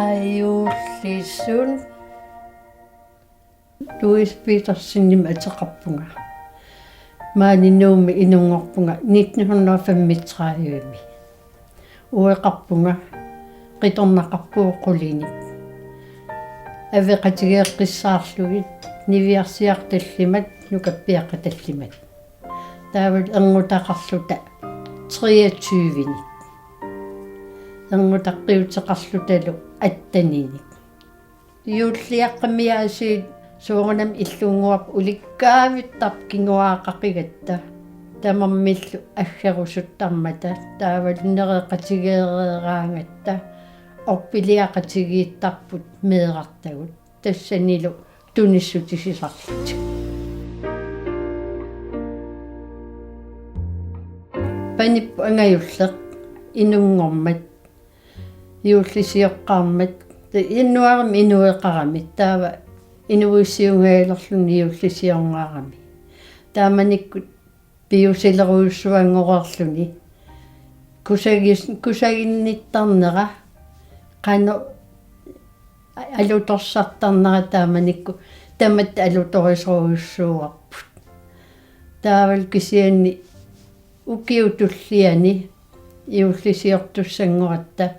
Taayuullisun Louis Petersen ataqarpunga maaninnuumi inungorpunga 1935 ueqarpunga qitornaqarpuuqqulinik aveqatigeeqqissaarlugit niviarsiartallimat nukappiaqqatallimat taavut erngutaqarluta 23 erngutaqqiuteqarlutalu attaninik yuulliaqqamiaasiit суурнам иллунгуап уликкаавиттарп кингуаақақигаtta тамармиллу аггерусуттармата таавалинереқатигеераангатта орпилиақатигииттарпут меэқартагут тассанилу туниссутисисарлут паниппу ангаюллеқ инунгормат юуллисиоққармат иннуарам инуеқарамит таава инуиссиунгаалерлүни юллисиорнаарами тааманиккут пиусилеруйуссуангорерлүни кусагинниттарнера қано алуторсартарнера тааманикку тамат алуторисоруйуссууарпут таавал кисианни укиутуллиани юллисиортуссангоратта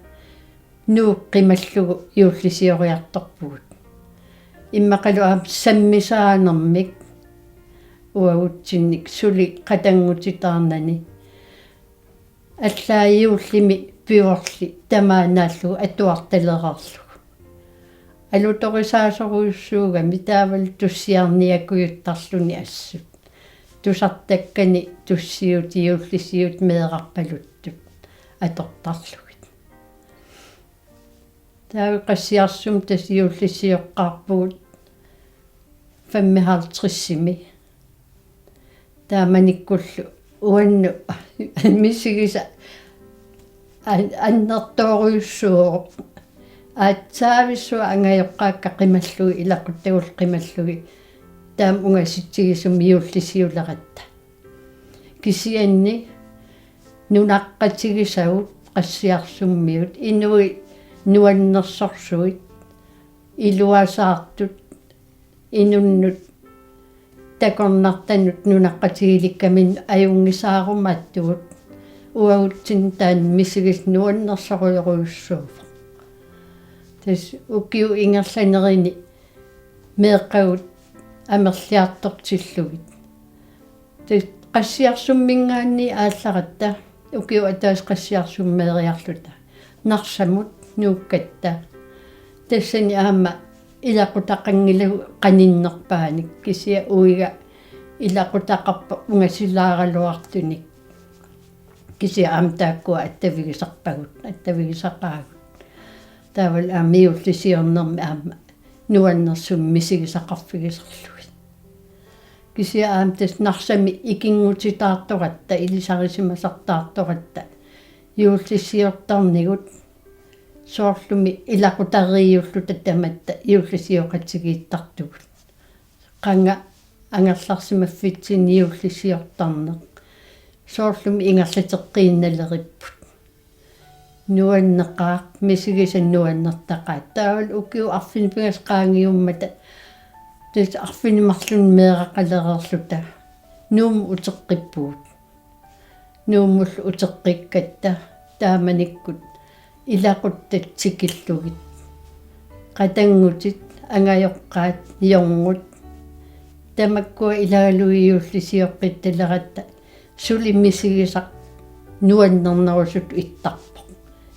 нууққималлугу юллисиориарторпугут иммақалуа саммисаанермик уагутсинник сули қатангутитаарнани аллаиуллими пиорли тамаанааллугу атуарталерарлугу алуторисаасоруйуссуугами таавал туссиарниакуйуттарлуни ассут тусартаккани туссиут иуллисиут меэқарпалуттут атортарлугит таава qassiarsum tasiullisioqqaarpugut 55-сими тааманиккуллу уанну мисигиса аннэртоориуссуу аатсаависсуа ангайоққаакка қималлуги илаққуттагул қималлуги таам унгаситсигисум иуллисиулератта кисианни нунаққатигисагут qassiarsummiut инуи нуаннерсорсуит илуасаартут инуннут такорнартанут нунаққатигиликкамин аюнгисаарумааттугут уагутсин таан мисигис нуаннерсоруйоруйуссууфа тас укиу ингерланерини меэққагут амерлиартортиллугит тас qassiarsummingaanni аалларатта укиу атаас qassiarsummeeriарлута нарсамут нууккатта тассани аама илақутақангилагу қаниннерпааник кисия уига илақутақарпа унгасилааралуартуник кисия аамтааккуа аттавигисақаагут таавал аамиуллисиорнерми аама нуаннерсум мисигисақарфигисерлугит кисия аамтас нарсами икингутитаарторатта илисарисимасартаарторатта юуллисиортарнигут соорлуми илақутариуллута таматта юуллисиоқатсигииттартугут қанга ангерларсимаффитсин юуллисиортарнеқ соорлуми ингерлатеққиинналериппут нуаннеқаақ мисигисан нуаннертақаат таавал укиу арфинипигас qaangiummata тис арфинимарлун меэқақалерерлута нуум утеққиппуут нууммул утеққиккатта тааманиккут илақуттатсикиллугит қатангутит ангайоққаат иорнgut тамаккуа илагалуиуллисиоққитталератта сулиммисигисақ нуаннернерусут иттарпоқ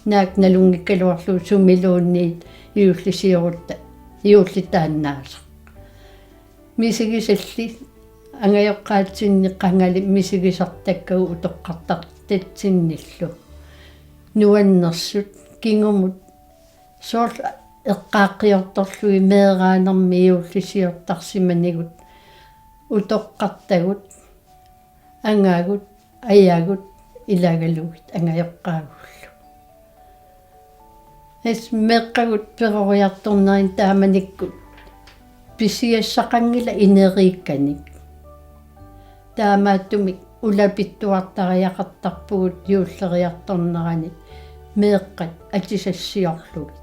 наак налунгиккалуарлу сумилуунниит иуллисиорутта иуллитааннаасақ мисигисалли ангайоққаатсинни қангали мисигисартаккагу утоққартартатсинниллу нуаннерсут кингумут соорл эққааққиорторлуи меэраанерми иуллисиортарсиманигут утоққартагут ангаагут аягут илагалугит ангайоққаагуллу эс меққагут перориарторнерин тааманиккут писиассақангила инериикканик таамааттумик улапиттуартариақартарпугут юуллериарторнерани меэққат атисассиорлугит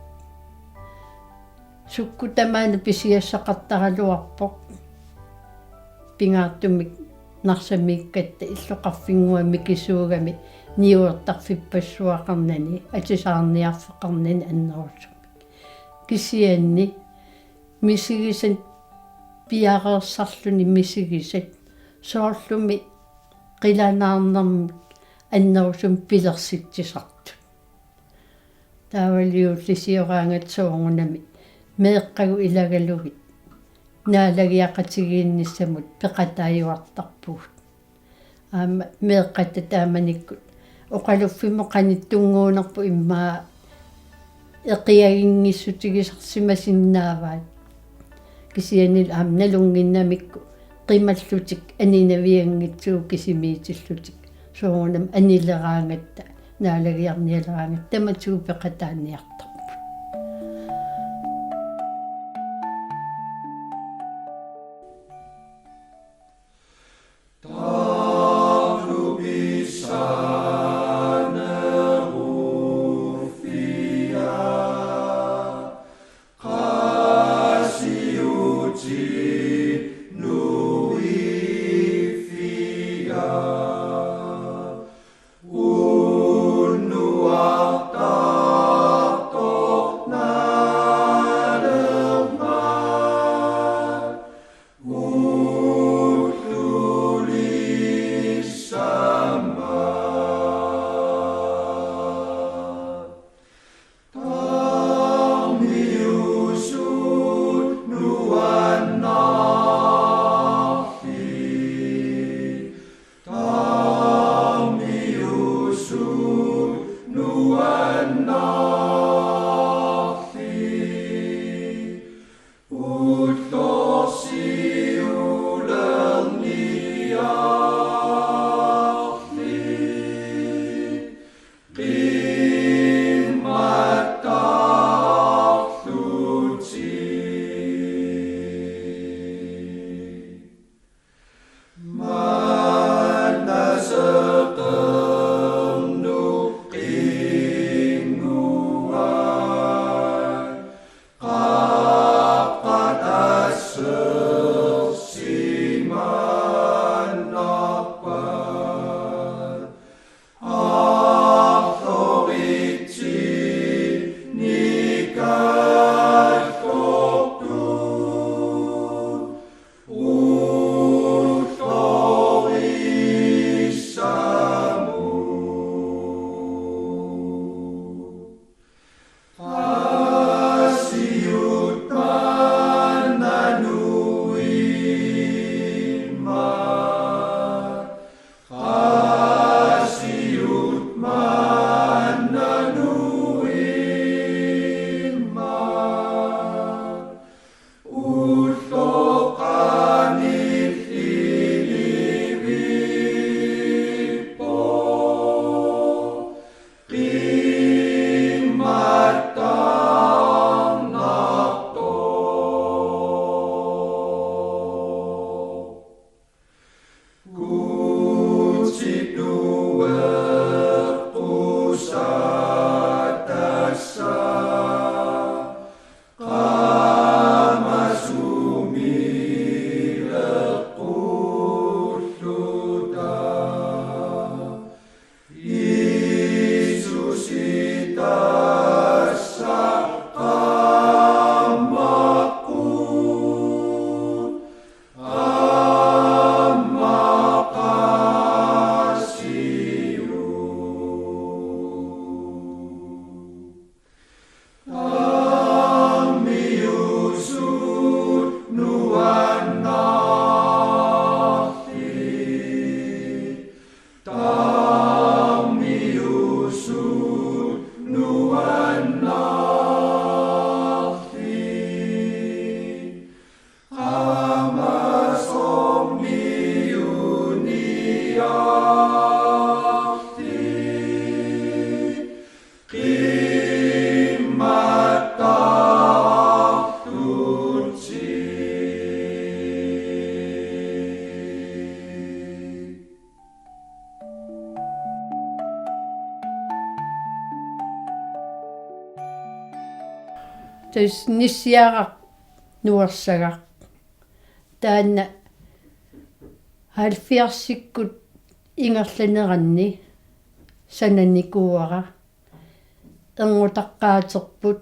Sukkutamaana pisiassaqartaraluarpoq pingaartumik narsamiikkatta illoqarfinguami kisuugami niuertarfippassuaqarnani atisaarniarfeqarnani annerussumik kisianni misigisan piareersarluni misigisat soorlumi qilanaarnermut annerusum pilersitsisartut taavaliullisiораангат соорнами меэккагу илагалугит наалагиақатигиинниссамут пеқатааюартарпугут аама меэккатта тааманиккут оқалуффимо қаниттунгуунерпу иммаа эқиагингиссутигисарсимасиннааваат кисианил аам налунгиннамикку қималлутик анинавиангитсуу кисимиитиллутик соорнам анилераангатта наалагиарниалераангат таматсуу пеқатааниартарпут Qimmatta тас ниссиарaq нуарсагaq таанна 70-сиккут ингерланеранни сананикуара эргутаққаатерпут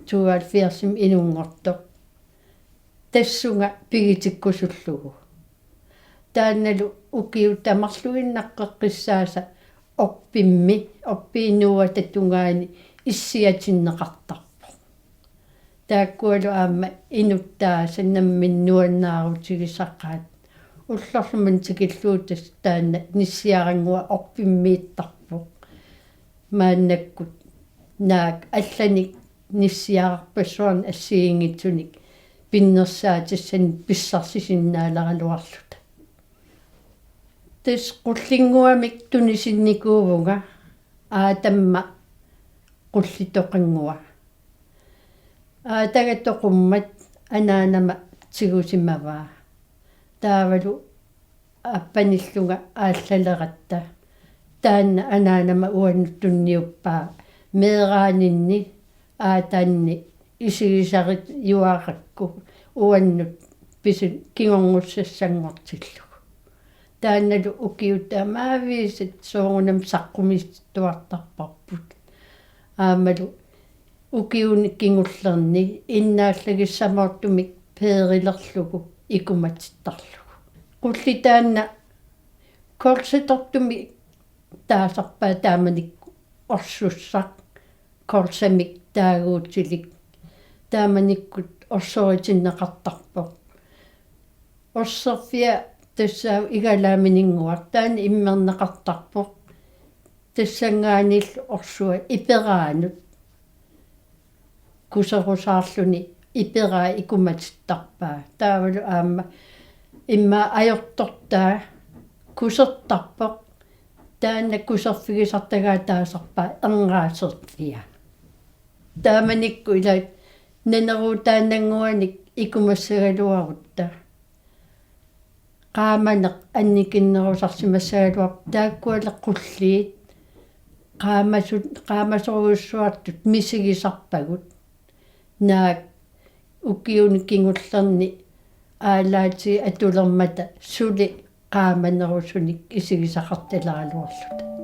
72-им инунгортоқ тассунга пигитиккусуллугу таанналу укиу тамарлуиннаққеққиссааса орпииннуа татунгаани иссиатиннеқартарпо тааккуалу аама инуттаа саннамминнуаннаарутигисаққаат уллорлуман тикиллуутас таанна ниссиарангуа орпиммииттарпо мааннаккут наак алланик ниссиарпассуарн ассиингитсуник пиннерсаатиссан писсарсисиннааларалуарлута тас qullinguamik tunisинникуувнга аатамма qulлитоқангуа аатагаттоқуммат анаанама тигусимаваа таавалу аппаниллунга ааллалератта таанна анаанама уаннуттунниуппаа меераанинни аатаанни исигисарит юааракку уаннут пису кигонгуссассангортиллугу таанналу укиутаа маависит соонам саққумистуартарпарпут аамалу укиуни кингуллерни иннааллагиссамаортумик пеерилерлугу икуматиттарлугу qulлитаанна корситортуми таасарпаа тааманик орсуссақ корсамик таагуутилик тааманиккут орсоритиннеқартарпо орсерфиа тассаа игалааминингуар таани иммернеқартарпо тассангаанил орсуа ипераанут кусерусаарлуни ипераа икуматиттарпаа таавалу аама имма ajortortaa кусертарпоқ таанна кусерфигисартагаа таасарпаа эрнгаасерфиа тааманикку илаат нанерутаанангуаник икумассагалуарутта qaamaneq annikinnerusarsimassaaluar taakkualeqqulliit qaamasoruussuartut misigisarpagut naak ukiunikingullerni аалаати атулермата сули qaamanerusunik isigisaqartalaaluarlut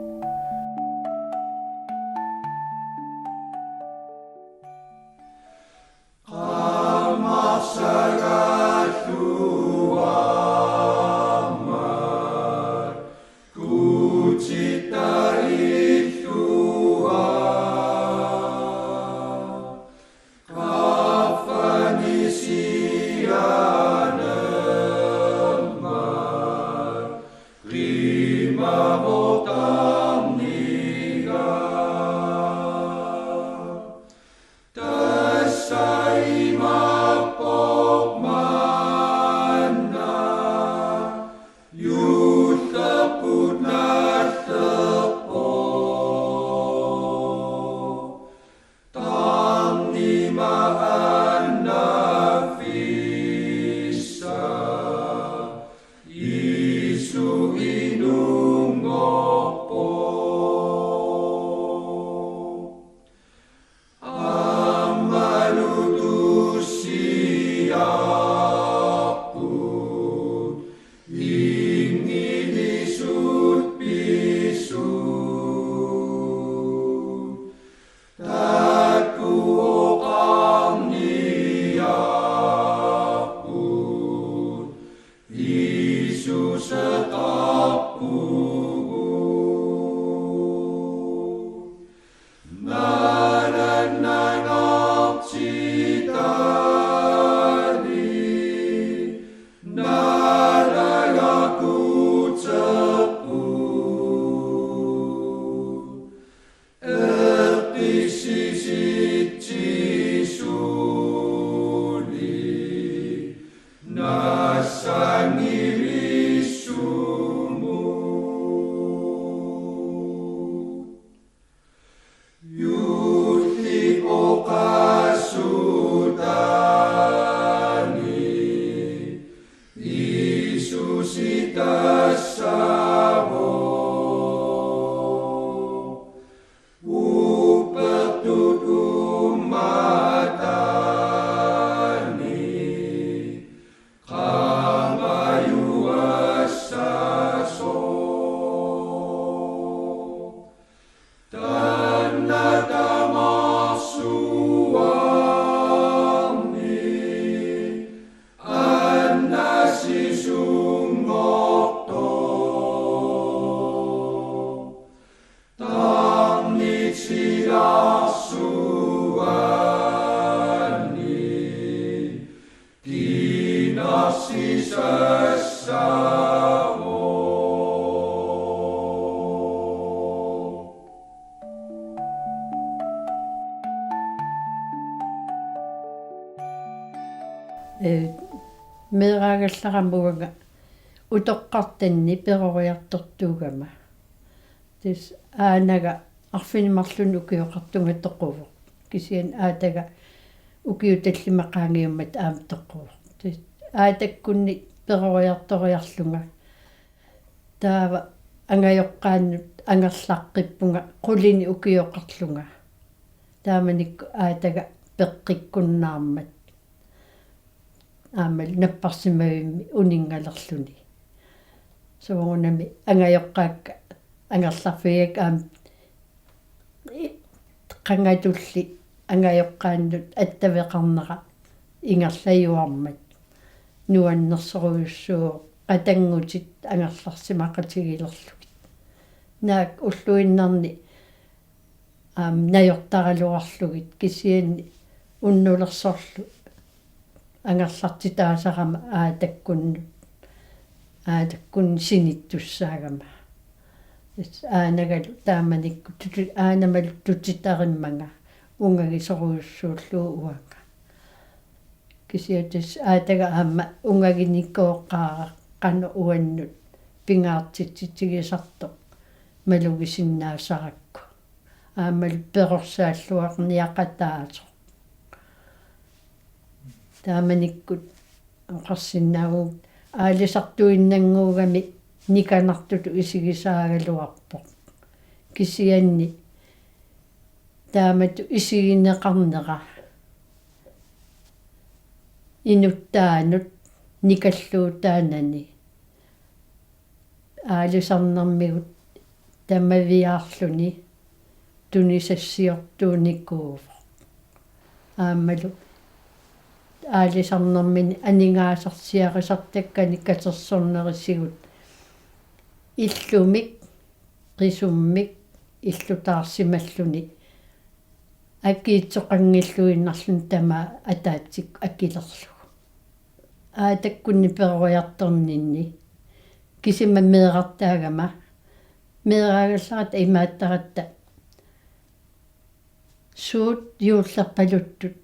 Upertut Meeraagallarmuanga utoqqartanni peroriartortuugama tis aanaga arfinimarlun ukioqartunga toquvor kisian aataga ukiutallimaqaangiummat aam toquvor tis aatakkunni peroriartoriarlunga taava angajoqqaannut angerlaqqippunga qulini ukioqarlunga taamanikku aataga peqqikkunnaarmat aamal napparsimagimmi uningalerluni suunami angajoqqaakka angerlarfigak aam qangatulli angajoqqaannut attaveqarnera ingerlajuarmat nuannersoruussuu qatangutit angerlarsimaqatigilerlugit naak ulluinnarni najortaraluarlugit kisianni unnulersorlu angerlartitaasarama aatakkunni sinittussaagama aanagalu taamanikku aanamalu tutitarimanga ungagisoruussuulluu uanga kisiatis aataga aama ungaginikooqqaara qanu uannut pingaartitsitigisartoq malugisinnaassarakku aamal perorsaalluarniaqataaso taamanikkut oqarsinnaaguut aalisartuinnanguugami nikanartutu isigisaagaluarpoq kisianni taamatu isigineqarnera inuttaanut nikalluutaanani aalisarnermigut tamaviaarluni tunisassiortuunikuuvo aamalu aalisarnermini aningaasarsiarisartakkani katersornerisigut illumik qisummik illutaarsimalluni akiitsoqangilluinnarlun tama ataatsik akilerlu aatakkunni peroriartorninni kisima meeqartaagama meeraaгаllarat имааттаратта суут юуллерпалуттут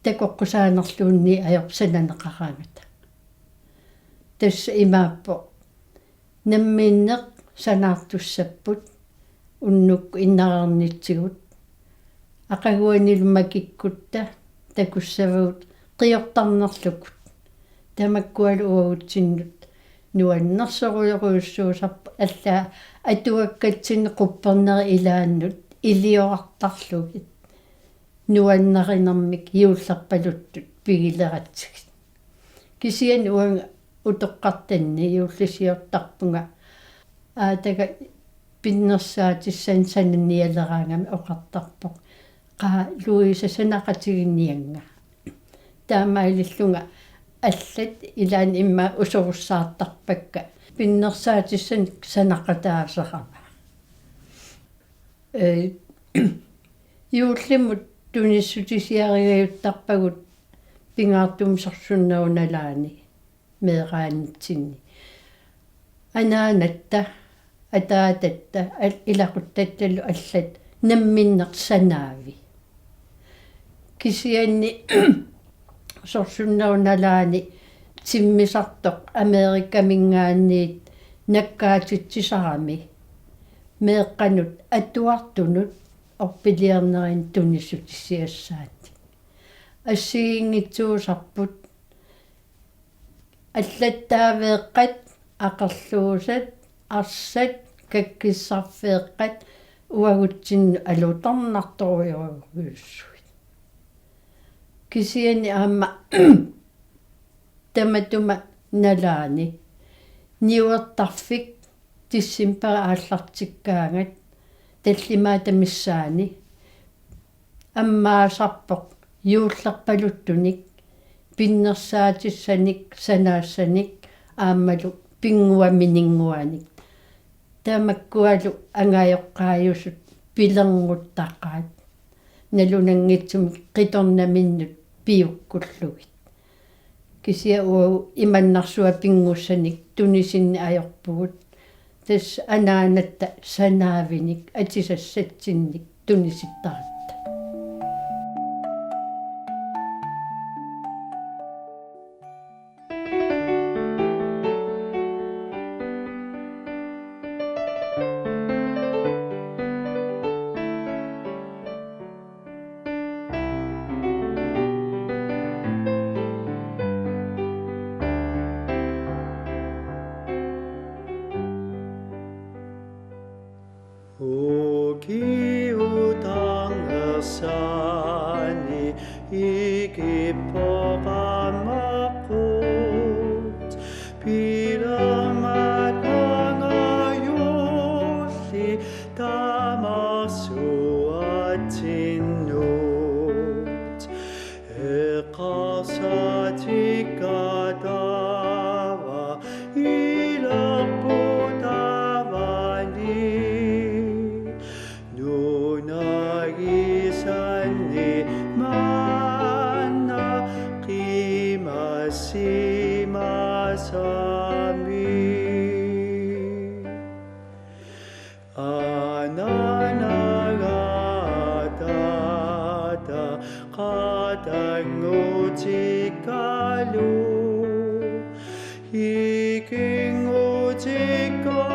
такоққусаанерлуунни аёрсананеқараангата тасса имааппо намминнеқ санаартуссаппут уннукку иннараарнитсигут ақагуанилмакиккутта такуссавагут қиортарнерлукут тамаккуалу уагутсиннут нуаннерсоруйоруйуссуусарпа аллаа атуаккатсини қуппернери илааннут илиоартарлугит нуаннеринэрмик юуллерпалуттут пигилератсигит кисиан уанга утоққартанни юуллисиортарпунга аатага пиннерсаатиссан сананниалераангами оқартарпоқ қаа луиса санақатигиннианга таамаилиллунга аллат илаан имма усоруссаартарпакка пиннерсаатиссан санақатаасерама юуллимут туниссутисиаригаюттарпагут пингаартумсарсуннауналаани меэраанитсинни анаанатта атаататта илақуттатталу аллат намминнерсанаави кисианни сорсуннауналаани тиммисартоқ америкамингаанниит наккаатитсисарами меэққанут атуартунут орпилиарнерин туниссутиссиассаати ассигингитсуусарпут аллаттаавеэққат ақерлуусат арсат каккиссарфеэққат уагутсинну алутарнарторуйоруйуссуит кисиани аама таматума налаани ниуертарфик тиссимпара ааллартиккаангат таллимаатамиссаани аммаасарпоқ юуллерпалуттуник пиннерсаатиссаник санаассаник аамалу пингуаминингуаник тамаккуалу ангаёққаажусут пилернгуттаққаат налунангитсум қиторнаминнут пиуккуллугит kisia uu imannarsua pinngussanik tunisinni ajorpugut tas anaanatta sanaavinik atisassatinnik tunisittaratta Ukiutangessani ikipokamakut pidammat angayulli tamarsuatinut eqarsatikadawa ilaputavani nunagisanni manna qimasimasami ananagatata qatangutikalu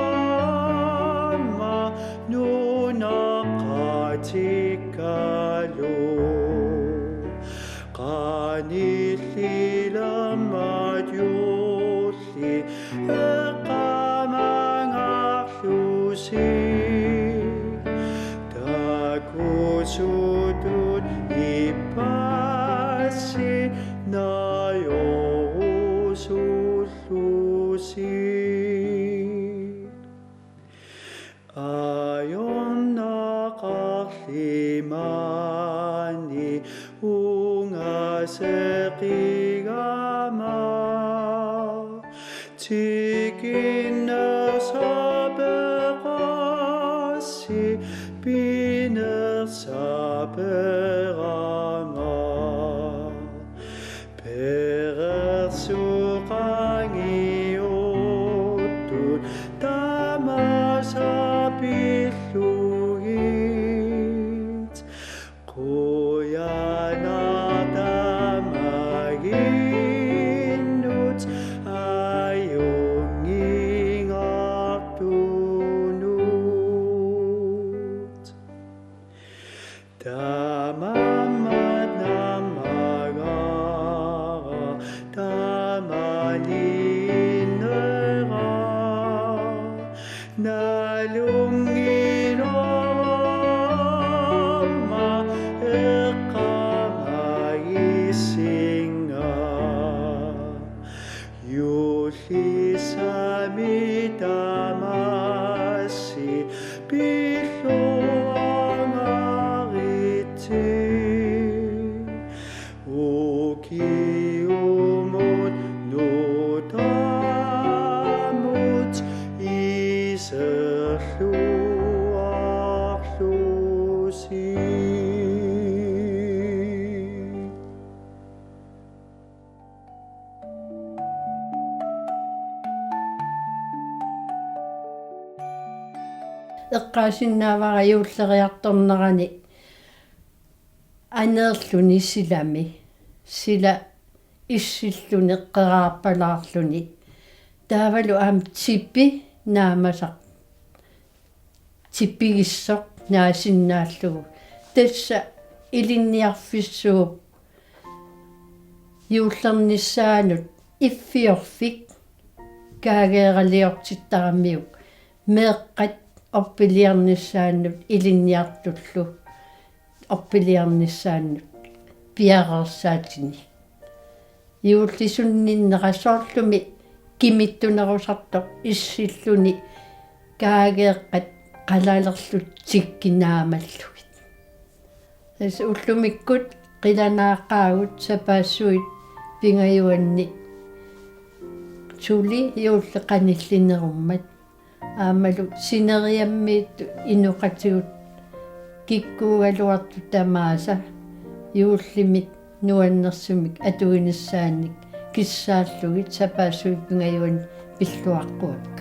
ikingutikama nunaqatikalu qanillilamadulli eqamangarlusi takusutut ipassi nayorusullusi ayonnaqarlimani ungaseqigama tikinnersapeqassi pinersaperama perersuqangiuttut tamasapillugit quyanartamaginnut ayungingartunut tamamat namagara tamaninera nalungiloma eqamaisinga yullisamidamasi pilluangariti ukiumut nutamut iserluarlusi eqqaasinnaavara yuulleriartornerani aneerluni silami sila issilluni eqqeraarpalaarluni taavalu aam tippi naamasaq tippigissoq naasinnaallугу тасса илинниарфиссууп юуллернissaанут иффиорфик каагеералиортиттарамиук меэккат орпилиарнissaаннут илинниартуллу орпилиарнissaаннут пиарерсаатини юуллисунниннерасоорлуми кимиттунерусартоq иссиллуни каагеэккат қалаалерлут тиккинаамаллугит тас уллумиккут қиланааққаагут сапаассуит пингаюанни сули юулле қаниллинеруммат аамалу синериаммиитту инуқатигут киккуугалуарту тамааса юуллимик нуаннерсумик атуинассаанник киссааллугит сапаассуит пингаюан пиллуаққуат